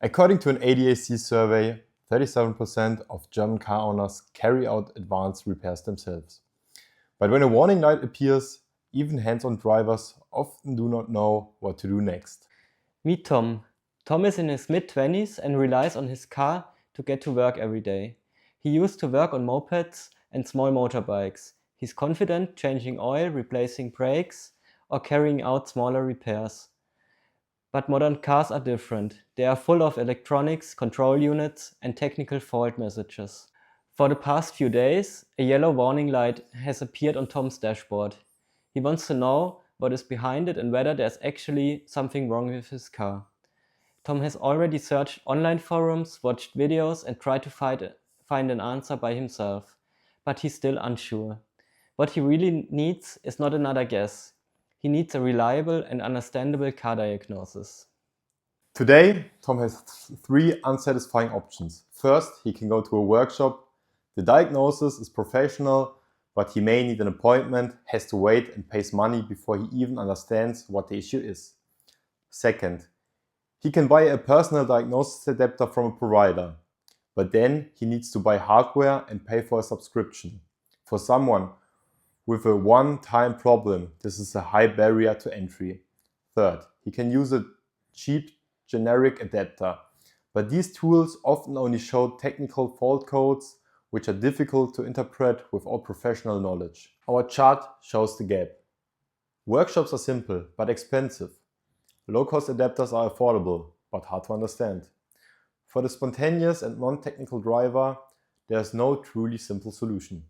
According to an ADAC survey, 37% of German car owners carry out advanced repairs themselves. But when a warning light appears, even hands-on drivers often do not know what to do next. Meet Tom. Tom is in his mid-20s and relies on his car to get to work every day. He used to work on mopeds and small motorbikes. He's confident changing oil, replacing brakes, or carrying out smaller repairs. But modern cars are different. They are full of electronics, control units, and technical fault messages. For the past few days, a yellow warning light has appeared on Tom's dashboard. He wants to know what is behind it and whether there's actually something wrong with his car. Tom has already searched online forums, watched videos, and tried to find an answer by himself, but he's still unsure. What he really needs is not another guess. He needs a reliable and understandable car diagnosis. Today, Tom has three unsatisfying options. First, he can go to a workshop. The diagnosis is professional, but he may need an appointment, has to wait and pays money before he even understands what the issue is. Second, he can buy a personal diagnosis adapter from a provider, but then he needs to buy hardware and pay for a subscription. For someone with a one-time problem, this is a high barrier to entry. Third, he can use a cheap generic adapter, but these tools often only show technical fault codes which are difficult to interpret without professional knowledge. Our chart shows the gap. Workshops are simple but expensive. Low-cost adapters are affordable but hard to understand. For the spontaneous and non-technical driver, there is no truly simple solution.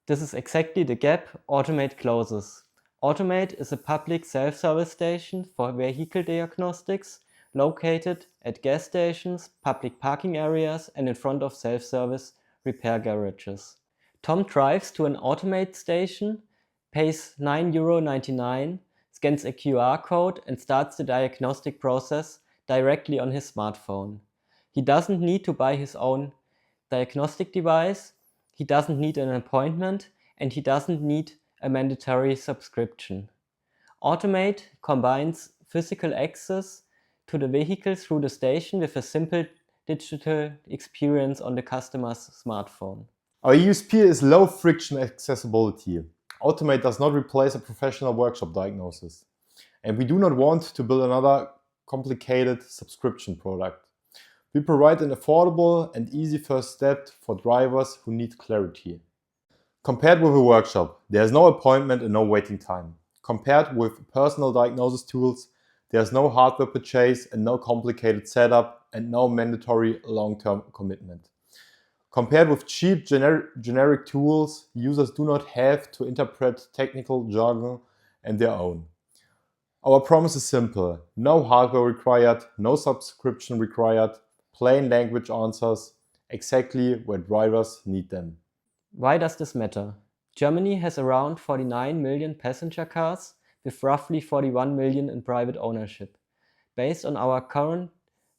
This is exactly the gap Automate closes. Automate is a public self-service station for vehicle diagnostics located at gas stations, public parking areas, and in front of self-service repair garages. Tom drives to an Automate station, pays €9.99, scans a QR code, and starts the diagnostic process directly on his smartphone. He doesn't need to buy his own diagnostic device, he doesn't need an appointment, and he doesn't need a mandatory subscription. Automate combines physical access to the vehicle through the station with a simple digital experience on the customer's smartphone. Our USP is low friction accessibility. Automate does not replace a professional workshop diagnosis. And we do not want to build another complicated subscription product. We provide an affordable and easy first step for drivers who need clarity. Compared with a workshop, there is no appointment and no waiting time. Compared with personal diagnosis tools, there is no hardware purchase and no complicated setup and no mandatory long-term commitment. Compared with cheap generic tools, users do not have to interpret technical jargon on their own. Our promise is simple: no hardware required, no subscription required, plain language answers, exactly where drivers need them. Why does this matter? Germany has around 49 million passenger cars with roughly 41 million in private ownership. Based on our current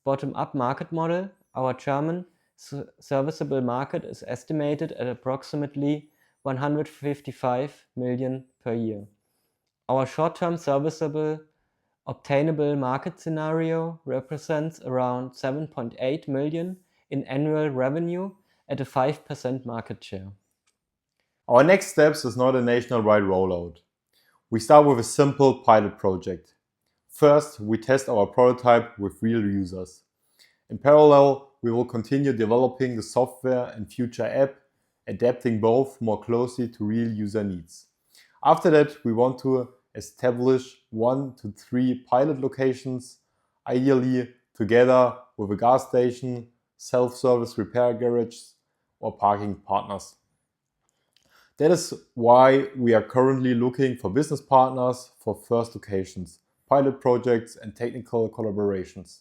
bottom-up market model, our German serviceable market is estimated at approximately 155 million per year. Our short-term serviceable obtainable market scenario represents around 7.8 million in annual revenue at a 5% market share. Our next steps is not a nationwide rollout. We start with a simple pilot project. First, we test our prototype with real users. In parallel, we will continue developing the software and future app, adapting both more closely to real user needs. After that, we want to establish 1 to 3 pilot locations, ideally together with a gas station, self-service repair garages, or parking partners. That is why we are currently looking for business partners for first locations, pilot projects, and technical collaborations.